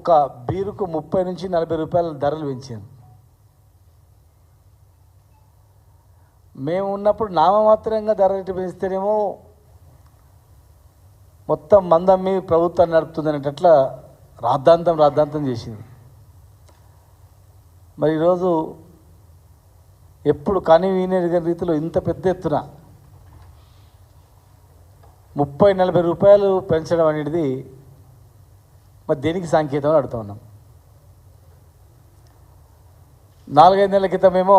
ఒక్కొక్క బీరుకు 30 నుంచి 40 రూపాయల ధరలు పెంచాను. మేము ఉన్నప్పుడు నామమాత్రంగా ధర రేటు పెంచితేనేమో మొత్తం మందమ్మి ప్రభుత్వాన్ని నడుపుతుంది అనేటట్ల రాద్ధాంతం చేసింది. మరి ఈరోజు ఎప్పుడు కానీ వినేరుగని రీతిలో ఇంత పెద్ద ఎత్తున 30-40 రూపాయలు పెంచడం అనేది మరి దేనికి సంకేతం అడుగుతా ఉన్నాం. 4-5 నెలల క్రితమేమో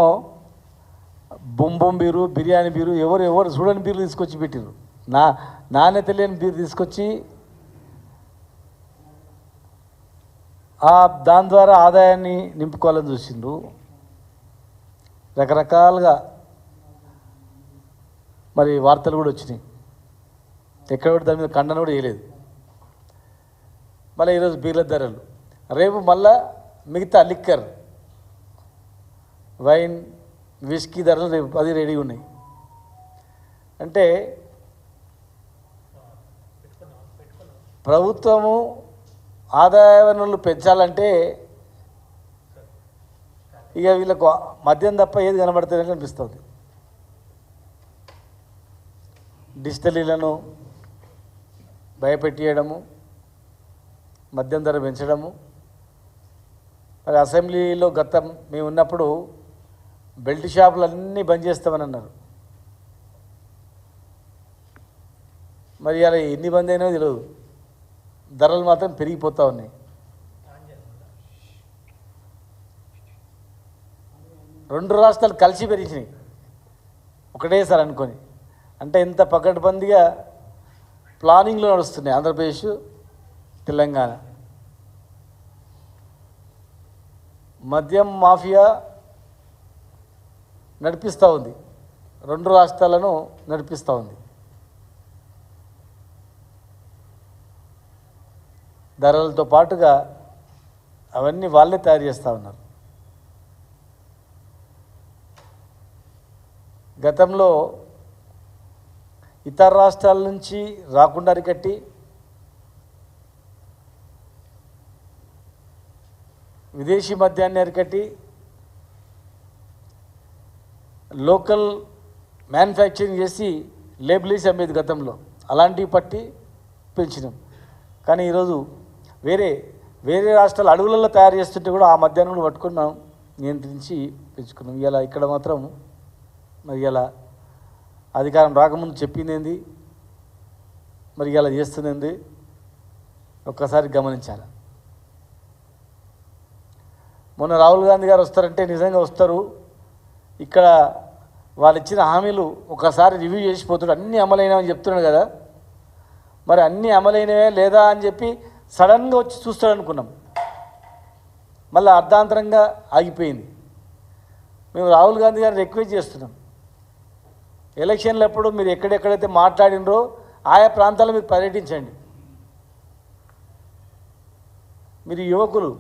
బొంబొం బీరు, బిర్యానీ బీరు, ఎవరు చూడని బీర్లు తీసుకొచ్చి పెట్టిరు. నాణ్యత లేని బీరు తీసుకొచ్చి దాని ద్వారా ఆదాయాన్ని నింపుకోవాలని చూసిండ్రు. రకరకాలుగా మరి వార్తలు కూడా వచ్చినాయి. ఎక్కడ కూడా దాని మీద ఖండన కూడా వేయలేదు. మళ్ళీ ఈరోజు బీర్ల ధరలు, రేపు మళ్ళా మిగతా లిక్కర్, వైన్, విస్కీ ధరలు రేపు 10 రెడీ ఉన్నాయి. అంటే ప్రభుత్వము ఆదాయ వనరులు పెంచాలంటే ఇక వీళ్ళకు మద్యం తప్ప ఏది కనబడుతుందని అనిపిస్తుంది. డిజిటలీలను భయపెట్టేయడము, మద్యం ధర పెంచడము. మరి అసెంబ్లీలో గతం మేము ఉన్నప్పుడు బెల్ట్ షాపులు అన్నీ బంద్ చేస్తామని అన్నారు. మరి అలా ఎన్ని బంద్ అయినా తెలియదు, ధరలు మాత్రం పెరిగిపోతూ ఉన్నాయి. రెండు రాష్ట్రాలు కలిసి పెరిగినాయి ఒకటేసారి అనుకొని. అంటే ఇంత పకడ్బందీగా ప్లానింగ్లో నడుస్తున్నాయి ఆంధ్రప్రదేశ్, తెలంగాణ. మద్యం మాఫియా నడిపిస్తూ ఉంది, రెండు రాష్ట్రాలను నడిపిస్తూ ఉంది. ధరలతో పాటుగా అవన్నీ వాళ్ళే తయారు చేస్తూ ఉన్నారు. గతంలో ఇతర రాష్ట్రాల నుంచి రాకుండా అరికట్టి విదేశీ మద్యాన్ని అరికట్టి లోకల్ మ్యానుఫ్యాక్చరింగ్ చేసి లేబుల్ అమ్మేది గతంలో. అలాంటివి పట్టి పెంచినాం. కానీ ఈరోజు వేరే రాష్ట్రాల అడవులలో తయారు చేస్తుంటే కూడా ఆ మద్యాన్ని పట్టుకున్నాం, నియంత్రించి పెంచుకున్నాం. ఇలా ఇక్కడ మాత్రం మరి ఇలా అధికారం రాకముందు చెప్పింది ఏంది, మరి ఇలా చేస్తుంది ఒక్కసారి గమనించాలి. మొన్న రాహుల్ గాంధీ గారు వస్తారంటే నిజంగా వస్తారు. ఇక్కడ వాళ్ళు ఇచ్చిన హామీలు ఒకసారి రివ్యూ చేసిపోతాడు. అన్నీ అమలైనవని చెప్తున్నాడు కదా, మరి అన్నీ అమలైనవే లేదా అని చెప్పి సడన్గా వచ్చి చూస్తాడు అనుకున్నాం. మళ్ళీ అర్ధాంతరంగా ఆగిపోయింది. మేము రాహుల్ గాంధీ గారిని రిక్వెస్ట్ చేస్తున్నాం, ఎలక్షన్లు ఎప్పుడు మీరు ఎక్కడెక్కడైతే మాట్లాడినరో ఆయా ప్రాంతాల్లో మీరు పర్యటించండి. మీరు యువకులు,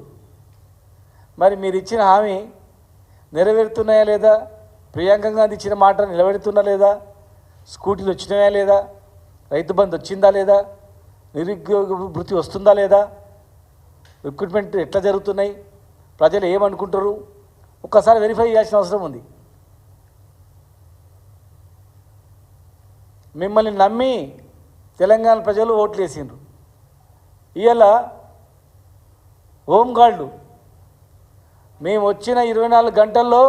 మరి మీరు ఇచ్చిన హామీ నెరవేరుతున్నాయా లేదా, ప్రియాంక గాంధీ ఇచ్చిన మాట నిలబెడుతున్నా లేదా, స్కూటీలు వచ్చినాయా లేదా, రైతు బంధు వచ్చిందా లేదా, నిరుద్యోగ వృత్తి వస్తుందా లేదా, రిక్రూట్మెంట్ ఎట్లా జరుగుతున్నాయి, ప్రజలు ఏమనుకుంటారు, ఒక్కసారి వెరిఫై చేయాల్సిన అవసరం ఉంది. మిమ్మల్ని నమ్మి తెలంగాణ ప్రజలు ఓట్లు వేసిండ్రు. ఇవాళ హోంగార్డు మేము వచ్చిన 24 గంటల్లో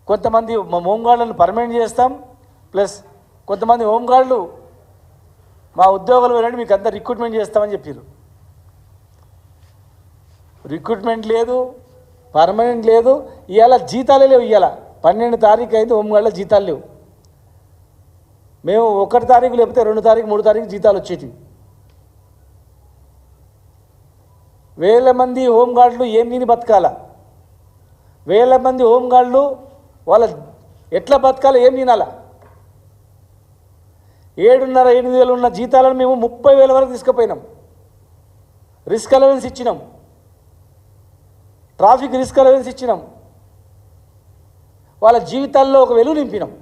కొంతమంది హోంగార్డులను పర్మనెంట్ చేస్తాం, ప్లస్ కొంతమంది హోంగార్డులు మా ఉద్యోగాలు వెళ్ళండి మీకు అంతా రిక్రూట్మెంట్ చేస్తామని చెప్పారు. రిక్రూట్మెంట్ లేదు, పర్మనెంట్ లేదు. ఇవాళ జీతాలే లేవు. ఇవాళ 12 తారీఖు అయింది, హోంగార్డుల జీతాలు లేవు. మేము 1 తారీఖు లేకపోతే 2 తారీఖు 3 తారీఖు జీతాలు వచ్చేటివి. వేల మంది హోంగార్డులు ఏం తిని బతకాల, వేల మంది హోంగార్డులు వాళ్ళ ఎట్లా బతకాలో ఏం తినాలా. 7,500-8 వేలు ఉన్న జీతాలను మేము 30,000 వరకు తీసుకుపోయినాం. రిస్క్ అలవెన్స్ ఇచ్చినాం, ట్రాఫిక్ రిస్క్ అలవెన్స్ ఇచ్చినాం, వాళ్ళ జీవితాల్లో ఒక వెలుగు నింపినాం.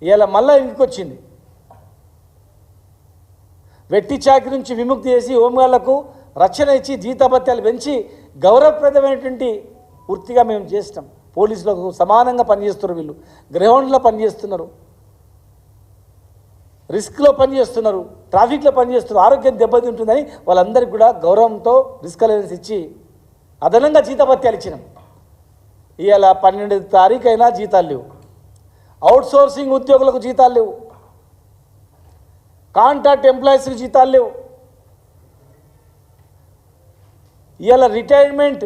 ఇలా మళ్ళీ ఇంటికి వచ్చింది. వెట్టి చాకరీ నుంచి విముక్తి చేసి హోంగార్డులకు రక్షణ ఇచ్చి జీతభత్యాలు పెంచి గౌరవప్రదమైనటువంటి వృత్తిగా మేము చేస్తాం. పోలీసులకు సమానంగా పనిచేస్తున్నారు, వీళ్ళు గ్రౌండ్లో పనిచేస్తున్నారు, రిస్క్లో పనిచేస్తున్నారు, ట్రాఫిక్లో పనిచేస్తున్నారు, ఆరోగ్యం దెబ్బతింటుందని వాళ్ళందరికీ కూడా గౌరవంతో రిస్క్ అలవెన్స్ ఇచ్చి అదనంగా జీతభత్యాలు ఇచ్చినాం. ఇవాళ 12 తారీఖు అయినా జీతాలు లేవు, అవుట్సోర్సింగ్ ఉద్యోగులకు జీతాలు లేవు, కాంట్రాక్ట్ ఎంప్లాయీస్కి జీతాలు లేవు. ఇవాళ రిటైర్మెంట్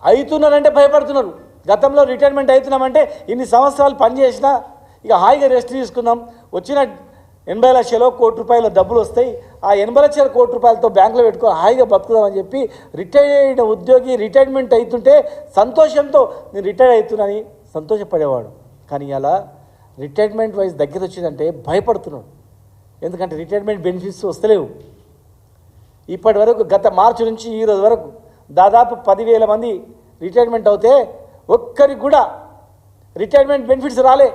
అవుతున్నారంటే భయపడుతున్నారు. గతంలో రిటైర్మెంట్ అవుతున్నామంటే ఇన్ని సంవత్సరాలు పనిచేసినా ఇక హాయిగా రెస్ట్ తీసుకుందాం, వచ్చిన 80 లక్షలు కోటి రూపాయల డబ్బులు వస్తాయి, ఆ 80 లక్షల కోటి రూపాయలతో బ్యాంకులో పెట్టుకొని హాయిగా బతుకుదామని చెప్పి రిటైర్డ్ ఉద్యోగి రిటైర్మెంట్ అవుతుంటే సంతోషంతో నేను రిటైర్ అవుతున్నానని సంతోషపడేవాడు. కానీ అలా రిటైర్మెంట్ వైజ్ దగ్గర వచ్చిందంటే భయపడుతున్నాడు. ఎందుకంటే రిటైర్మెంట్ బెనిఫిట్స్ వస్తలేవు. ఇప్పటి వరకు గత మార్చి నుంచి ఈరోజు వరకు దాదాపు 10,000 మంది రిటైర్మెంట్ అవుతే ఒక్కరికి కూడా రిటైర్మెంట్ బెనిఫిట్స్ రాలే.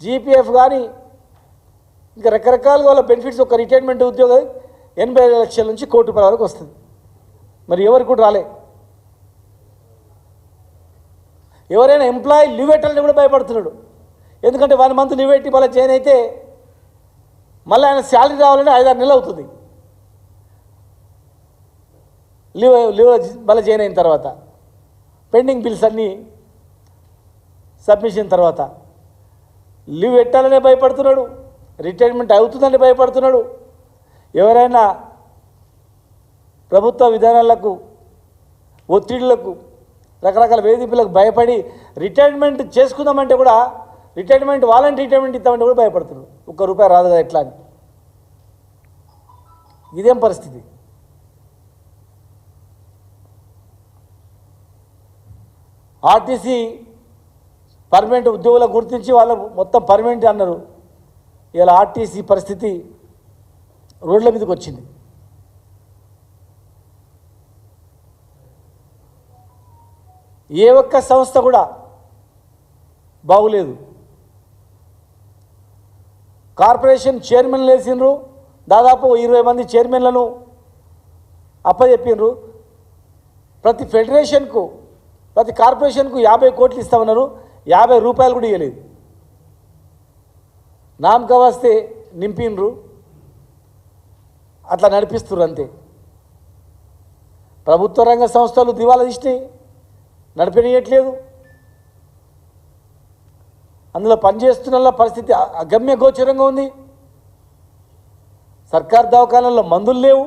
జీపీఎఫ్ కానీ ఇంకా రకరకాలుగా వాళ్ళ బెనిఫిట్స్ ఒక రిటైర్మెంట్ ఉద్యోగం 80 లక్షల నుంచి కోటి రూపాయల వరకు వస్తుంది. మరి ఎవరికి కూడా రాలే. ఎవరైనా ఎంప్లాయీ లీవ్ పెట్టాలని కూడా భయపడుతున్నాడు. ఎందుకంటే 1 మంత్ లీవ్ పెట్టి మళ్ళీ జాయిన్ అయితే మళ్ళీ ఆయన శాలరీ రావాలంటే 5-6 నెలలు అవుతుంది. లీవ్ మళ్ళీ జాయిన్ అయిన తర్వాత పెండింగ్ బిల్స్ అన్నీ సబ్మిషన్ తర్వాత లీవ్ పెట్టాలనే భయపడుతున్నాడు, రిటైర్మెంట్ అవుతుందని భయపడుతున్నాడు. ఎవరైనా ప్రభుత్వ విధానాలకు ఒత్తిడులకు రకరకాల వేధింపులకు భయపడి రిటైర్మెంట్ చేసుకుందామంటే కూడా రిటైర్మెంట్ వాలంటీ రిటైర్మెంట్ ఇద్దామంటే కూడా భయపడుతున్నాడు. ₹1 రాదు కదా ఎట్లా అని. ఇదేం పరిస్థితి? ఆర్టీసీ పర్మనెంట్ ఉద్యోగులకు గుర్తించి వాళ్ళు మొత్తం పర్మనెంట్ అన్నారు. ఇలా ఆర్టీసీ పరిస్థితి రోడ్ల మీదకి వచ్చింది. ఏ ఒక్క సంస్థ కూడా బాగులేదు. కార్పొరేషన్ చైర్మన్లు వేసిండ్రు, దాదాపు 20 మంది చైర్మన్లను అప్పచెప్పిండ్రు. ప్రతి ఫెడరేషన్కు ప్రతి కార్పొరేషన్కు 50 కోట్లు ఇస్తామన్నారు, ₹50 కూడా ఇవ్వలేదు. నామక వస్తే నింపిండ్రు, అట్లా నడిపిస్తున్నారు అంతే. ప్రభుత్వ రంగ సంస్థలు దివాలా తీసినాయి, నడిపినయట్లేదు. అందులో పనిచేస్తున్న పరిస్థితి అగమ్య గోచరంగా ఉంది. సర్కార్ దవాఖానాల్లో మందులు లేవు.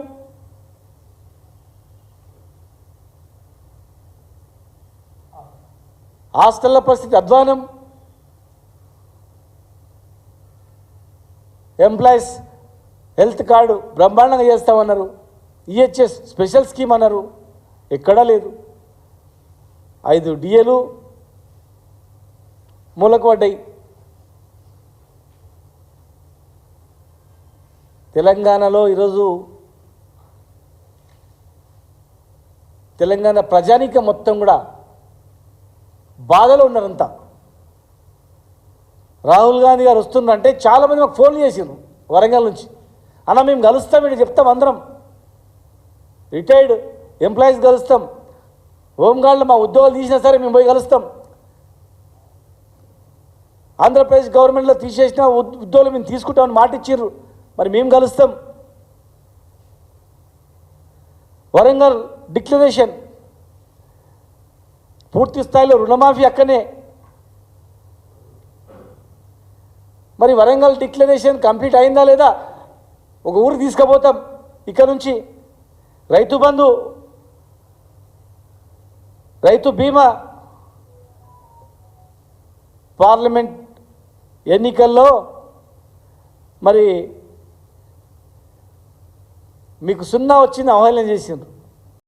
హాస్టళ్ల పరిస్థితి అధ్వానం. ఎంప్లాయీస్ హెల్త్ కార్డు బ్రహ్మాండంగా చేస్తామన్నారు, ఈహెచ్ఎస్ స్పెషల్ స్కీమ్ అన్నారు, ఎక్కడా లేదు. 5 డిఏలు మూలకు పడ్డాయి. తెలంగాణలో ఈరోజు తెలంగాణ ప్రజానీకం మొత్తం కూడా బాధలో ఉన్నారంతా. రాహుల్ గాంధీ గారు వస్తుందంటే చాలామంది మాకు ఫోన్ చేసిండ్రు వరంగల్ నుంచి, అన్న మేము కలుస్తాం, ఇటు చెప్తాం, అందరం రిటైర్డ్ ఎంప్లాయీస్ కలుస్తాం, హోంగార్డులు మా ఉద్యోగాలు తీసినా సరే మేము పోయి కలుస్తాం, ఆంధ్రప్రదేశ్ గవర్నమెంట్లో తీసేసిన ఉద్యోగులు మేము తీసుకుంటామని మాట ఇచ్చిర్రు, మరి మేము కలుస్తాం. వరంగల్ డిక్లరేషన్ పూర్తి స్థాయిలో రుణమాఫీ అక్కనే. మరి వరంగల్ డిక్లరేషన్ కంప్లీట్ అయిందా లేదా? ఒక ఊరు తీసుకుపోతాం. ఇక్కడ నుంచి రైతు బంధు, రైతు బీమా, పార్లమెంట్ ఎన్నికల్లో మరి మీకు 0 వచ్చింది అవహేళన చేసిండ్రు.